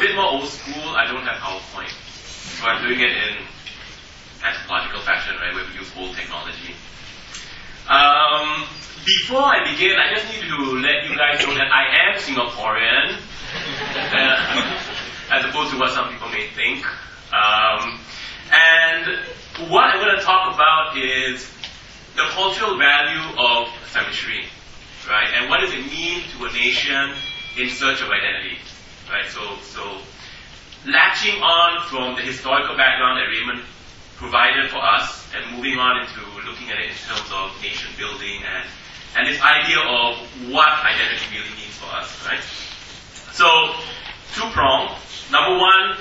bit more old school, I don't have PowerPoint. So I'm doing it in anthropological fashion, right, where we use old technology. Before I begin, I just need to let you guys know that I am Singaporean, as opposed to what some people may think. And what I'm going to talk about is the cultural value of cemetery, right? And what does it mean to a nation in search of identity, right? So latching on from the historical background that Raymond provided for us and moving on into looking at it in terms of nation building and this idea of what identity really means for us, right? So, two-pronged. Number one,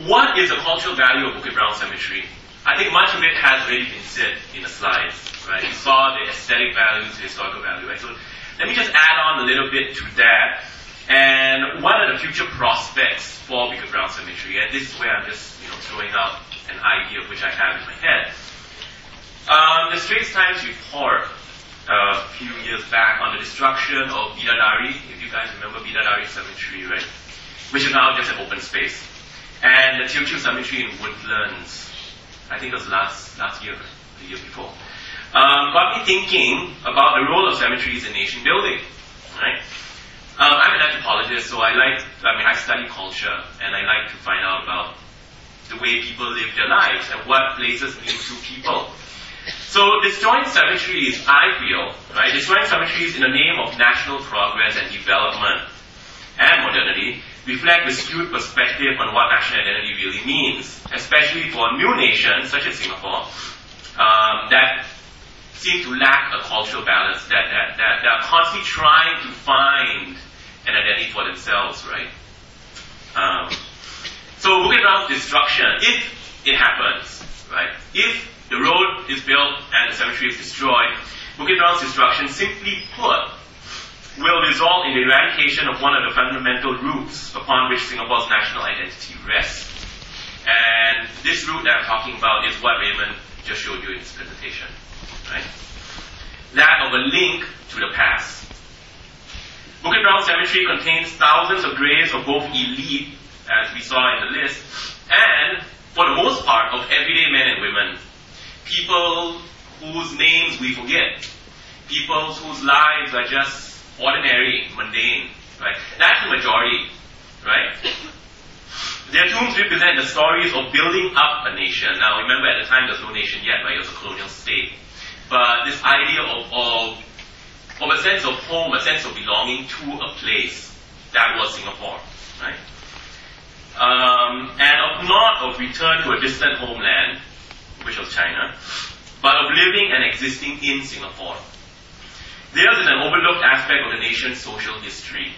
what is the cultural value of Bukit Brown Cemetery? I think much of it has already been said in the slides, right? You saw the aesthetic values, the historical value, right? So let me just add on a little bit to that. And what are the future prospects for Bukit Brown Cemetery? And this is where I'm just throwing out an idea which I have in my head. The Straits Times report a few years back on the destruction of Bidadari, if you guys remember Bidadari Cemetery, right? Which is now just an open space. And the Teochew Cemetery in Woodlands, I think it was last year, the year before, got me thinking about the role of cemeteries in nation building, right? I'm an anthropologist, so I study culture, and I like to find out about the way people live their lives and what places mean to people. So destroying cemeteries, I feel, right, destroying cemeteries in the name of national progress and development and modernity reflect the skewed perspective on what national identity really means, especially for a new nation such as Singapore that seem to lack a cultural balance, that are constantly trying to find an identity for themselves, right? So Bukit Brown's destruction, if it happens, right, if the road is built and the cemetery is destroyed, Bukit Brown's destruction, simply put, will result in the eradication of one of the fundamental roots upon which Singapore's national identity rests. And this root that I'm talking about is what Raymond just showed you in his presentation, right? That of a link to the past. Bukit Brown Cemetery contains thousands of graves of both elite, as we saw in the list, and, for the most part, of everyday men and women. People whose names we forget. People whose lives are just ordinary, mundane, right? That's the majority, right? Their tombs represent the stories of building up a nation. Now, remember, at the time, there was no nation yet, right? It was a colonial state. But this idea of a sense of home, a sense of belonging to a place, that was Singapore, right? And not of return to a distant homeland, which was China, but of living and existing in Singapore. Theirs is an overlooked aspect of the nation's social history,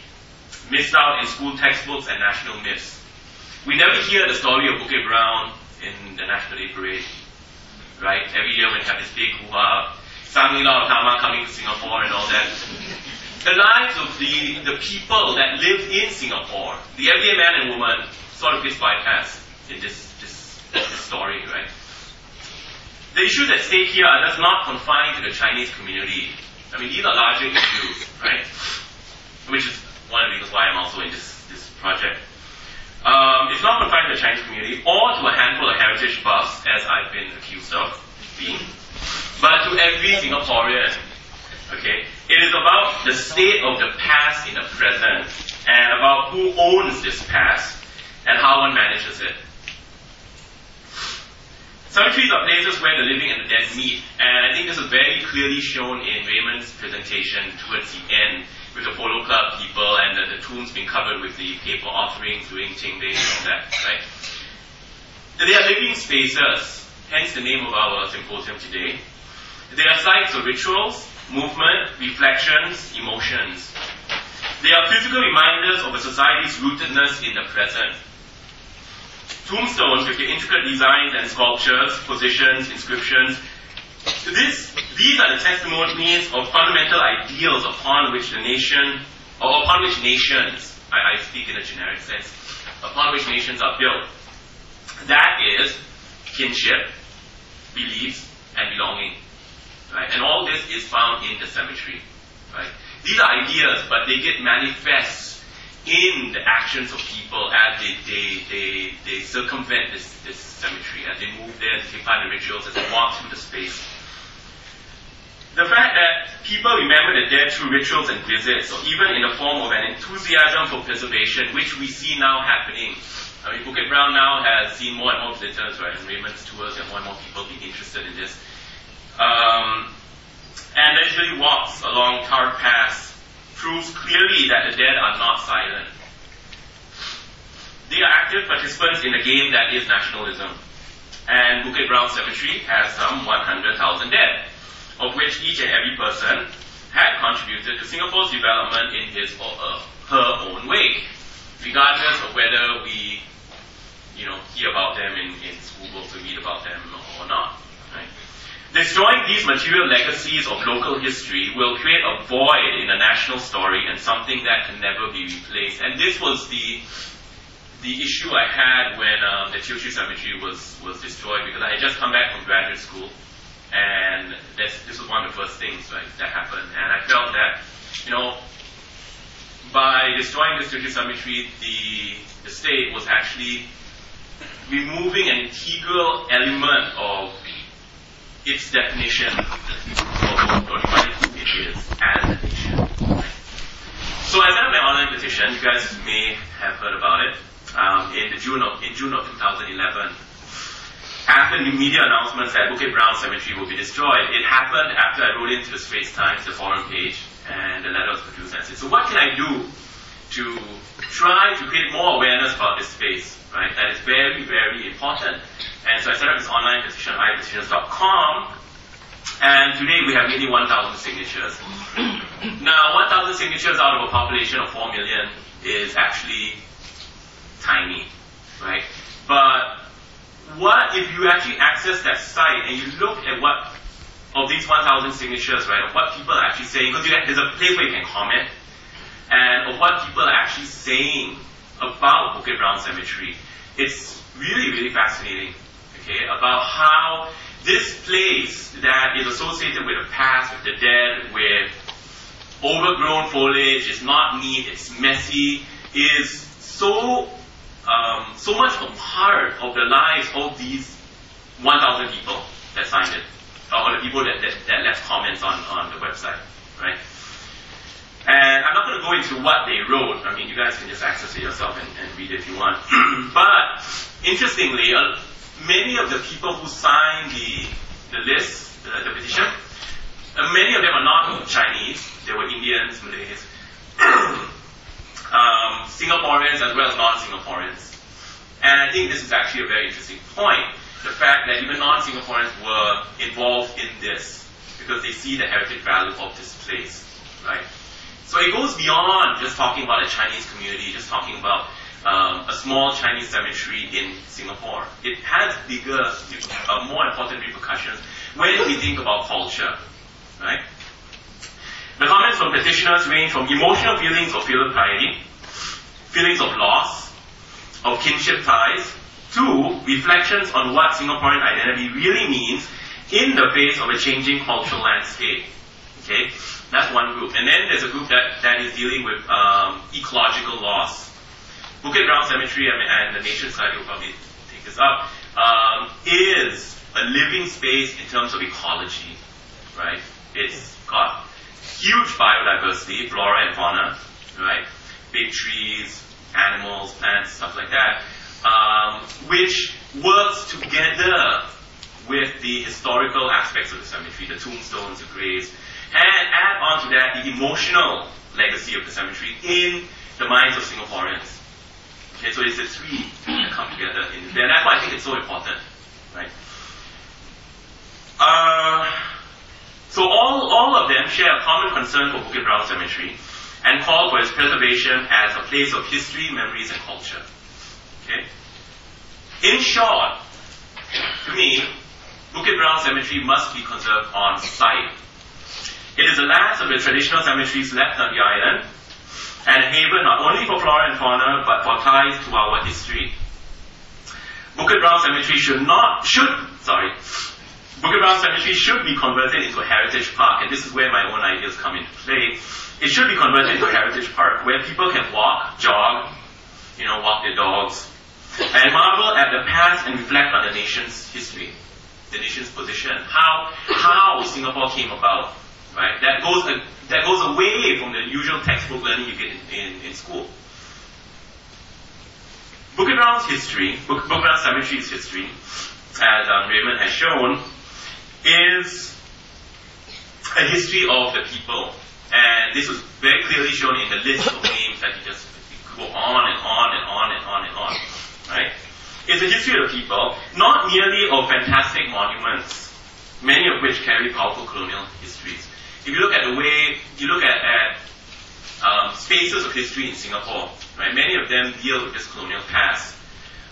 missed out in school textbooks and national myths. We never hear the story of Bukit Brown in the National Day Parade, right? Every year when we have this big hoo-ha, Sang-Nila Utama coming to Singapore and all that. The lives of the people that live in Singapore, the everyday man and woman, sort of gets bypassed in this story, right? The issues at stake here are thus not confined to the Chinese community. I mean, these are larger issues, right? Which is one of the reasons why I'm also in this project. It's not confined to the Chinese community or to a handful of heritage buffs, as I've been accused of being, but to every Singaporean, okay? It is about the state of the past in the present and about who owns this past and how one manages it. Cemeteries are places where the living and the dead meet, and I think this is very clearly shown in Raymond's presentation towards the end, with the polo club people and the tombs being covered with the paper offerings, doing tingling and all that, right? They are living spaces, hence the name of our symposium today. They are sites of rituals, movement, reflections, emotions. They are physical reminders of a society's rootedness in the present. Tombstones with their intricate designs and sculptures, positions, inscriptions. These are the testimonies of fundamental ideals upon which the nation, or upon which nations, I speak in a generic sense, upon which nations are built. That is kinship, beliefs, and belonging. Right? And all this is found in the cemetery. Right? These are ideas, but they get manifest in the actions of people as they circumvent this cemetery, as they move there, as they take part in rituals, as they walk through the space. The fact that people remember the dead through rituals and visits, or even in the form of an enthusiasm for preservation, which we see now happening. I mean, Bukit Brown now has seen more and more visitors, right? And Raymond's tours, and more people being interested in this. And leisurely walks along tarred paths proves clearly that the dead are not silent. They are active participants in the game that is nationalism. And Bukit Brown Cemetery has some 100,000 dead, of which each and every person had contributed to Singapore's development in his or her own way, regardless of whether we, hear about them in school books or read about them or not. Right? Destroying these material legacies of local history will create a void in the national story and something that can never be replaced. And this was the issue I had when the Teochew Cemetery was destroyed, because I had just come back from graduate school. And this was one of the first things, right, that happened. And I felt that, by destroying this Teochew cemetery, the state was actually removing an integral element of its definition of who it is as a nation. So I set up my online petition. You guys may have heard about it. In June of 2011. After the media announcements that Bukit Brown Cemetery will be destroyed, it happened after I wrote into the Straits Times, the forum page, and the letter was produced. And I said, so what can I do to try to create more awareness about this space, right? That is very, very important. And so I set up this online petition, ipetitions.com, and today we have nearly 1,000 signatures. Now, 1,000 signatures out of a population of 4 million is actually tiny, right? But what if you actually access that site and you look at what of these 1,000 signatures, right, of what people are actually saying, because there's a place where you can comment, and of what people are actually saying about Bukit Brown Cemetery. It's really, really fascinating, okay, about how this place that is associated with the past, with the dead, with overgrown foliage, is not neat, it's messy, is so much a part of the lives of these 1,000 people that signed it, or the people that left comments on the website, right? And I'm not going to go into what they wrote. I mean, you guys can just access it yourself and read it if you want. But interestingly, many of the people who signed the list, the petition, many of them are not Chinese. They were Indians, Malays, Singaporeans as well as non-Singaporeans. And I think this is actually a very interesting point. The fact that even non-Singaporeans were involved in this because they see the heritage value of this place, right? So it goes beyond just talking about a Chinese community, just talking about a small Chinese cemetery in Singapore. It has bigger, more important repercussions when we think about culture, right? The comments from petitioners range from emotional feelings of filial piety, feelings of loss, of kinship ties, to reflections on what Singaporean identity really means in the face of a changing cultural landscape. Okay, that's one group. And then there's a group that is dealing with ecological loss. Bukit Brown Cemetery, and the Nation Society will probably take this up, is a living space in terms of ecology, right? It's got huge biodiversity, flora and fauna, right? Big trees, animals, plants, stuff like that, which works together with the historical aspects of the cemetery, the tombstones, the graves, and add on to that the emotional legacy of the cemetery in the minds of Singaporeans. Okay, so it's the three that come together in there. And that's why I think it's so important, right? So all of them share a common concern for Bukit Brown Cemetery and call for its preservation as a place of history, memories, and culture. Okay? In short, to me, Bukit Brown Cemetery must be conserved on site. It is the last of the traditional cemeteries left on the island, and a haven not only for flora and fauna, but for ties to our history. Bukit Brown Cemetery Bukit Brown Cemetery should be converted into a heritage park, and this is where my own ideas come into play. It should be converted into a heritage park where people can walk, jog, walk their dogs, and marvel at the past and reflect on the nation's history, the nation's position, how Singapore came about, right? That goes away from the usual textbook learning you get in school. Bukit Brown's history, Bukit Brown Cemetery's history, as Raymond has shown, is a history of the people. And this was very clearly shown in the list of names that you just go on and on and on and on and on. Right? It's a history of the people, not merely of fantastic monuments, many of which carry powerful colonial histories. If you look at the way, you look at spaces of history in Singapore, right? Many of them deal with this colonial past,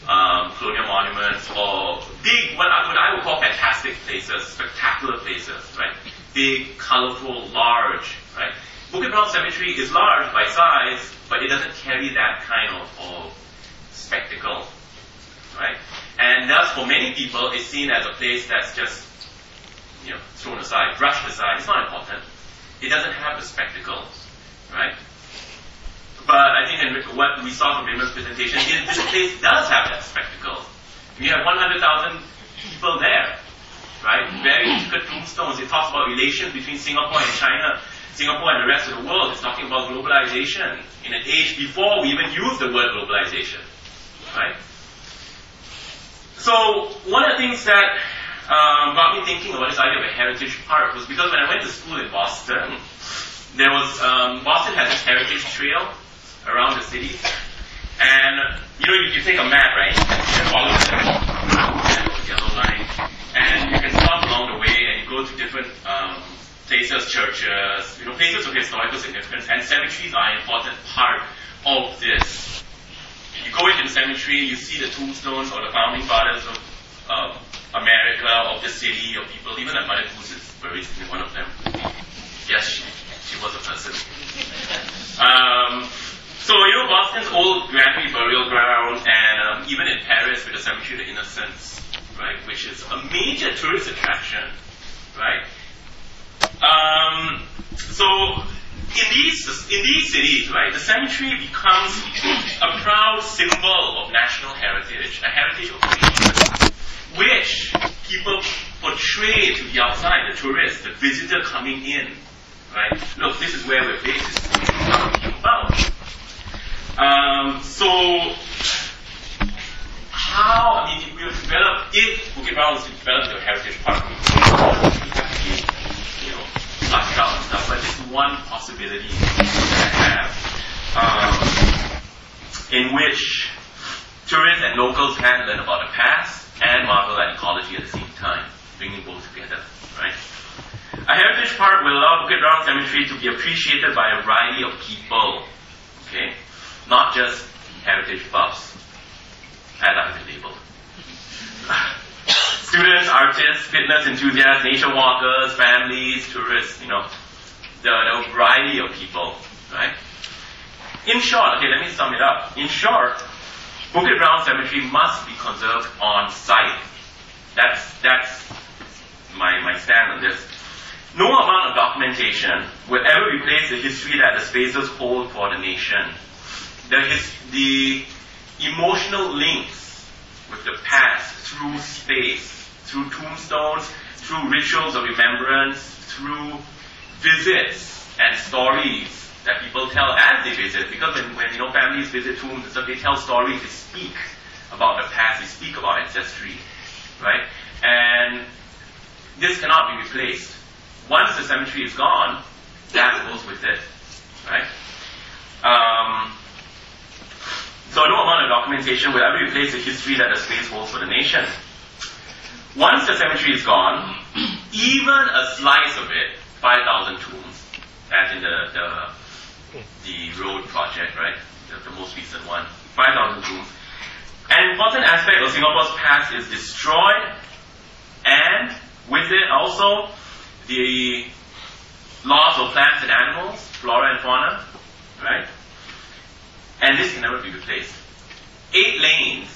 colonial monuments, or big, what I would call fantastic places, spectacular places, right? Big, colorful, large, right? Bukit Brown Cemetery is large by size, but it doesn't carry that kind of spectacle, right? And thus, for many people, it's seen as a place that's just, thrown aside, brushed aside. It's not important. It doesn't have the spectacle, right? But I think what we saw from Raymond's presentation is this place does have that spectacle. We have 100,000 people there, right? Very intricate tombstones. It talks about relations between Singapore and China, Singapore and the rest of the world. It's talking about globalization in an age before we even use the word globalization, right? So one of the things that got me thinking about this idea of a heritage park was because when I went to school in Boston, there was Boston has this heritage trail around the city, and you take a map, right? You can follow the yellow line, and you can stop along the way, and you go to different places, churches, places of historical significance, and cemeteries are an important part of this. You go into the cemetery, you see the tombstones or the founding fathers of America, of the city, of people. Even my mother Goose is buried in one of them. Yes, she was a person. So, Boston's old Grand burial ground, and even in Paris with the Cemetery of the Innocents, right, which is a major tourist attraction, right? So, in these cities, right, the cemetery becomes a proud symbol of national heritage, a heritage of nations, which people portray to the outside, the tourist, the visitor coming in, right? Look, this is where we're based. This is what we're talking about. So, if Bukit Brown is to develop a heritage park, we have to be, flushed out and stuff, but it's one possibility that I have, in which tourists and locals can learn about the past and marvel at ecology at the same time, bringing both together, right? A heritage park will allow Bukit Brown Cemetery to be appreciated by a variety of people, okay? Not just heritage buffs, as I've been labeled. Students, artists, fitness enthusiasts, nature walkers, families, tourists, the variety of people, right? In short, okay, let me sum it up. In short, Bukit Brown Cemetery must be conserved on site. That's my stand on this. No amount of documentation will ever replace the history that the spaces hold for the nation. The emotional links with the past through space, through tombstones, through rituals of remembrance, through visits and stories that people tell as they visit. Because when families visit tombs and stuff, they tell stories, they speak about the past, they speak about ancestry, right? And this cannot be replaced. Once the cemetery is gone, that goes with it, right? So no amount of documentation will ever replace the history that the space holds for the nation. Once the cemetery is gone, even a slice of it, 5,000 tombs, as in the road project, right? The most recent one, 5,000 tombs. An important aspect of Singapore's past is destroyed, and with it also the loss of plants and animals, flora and fauna, right? And this can never be replaced. 8 lanes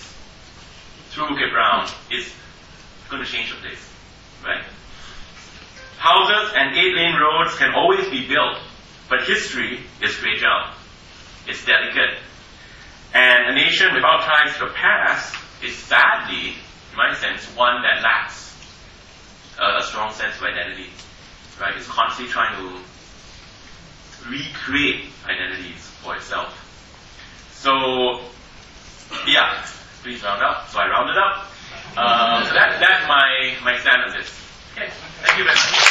through Bukit Brown is going to change the place, right? Houses and 8-lane roads can always be built, But history is fragile. It's delicate. And a nation without ties to the past is sadly, in my sense, one that lacks a strong sense of identity. Right? It's constantly trying to recreate identities for itself. So, yeah, please round up. So I rounded up. So that's my stand on this. Okay, thank you very much.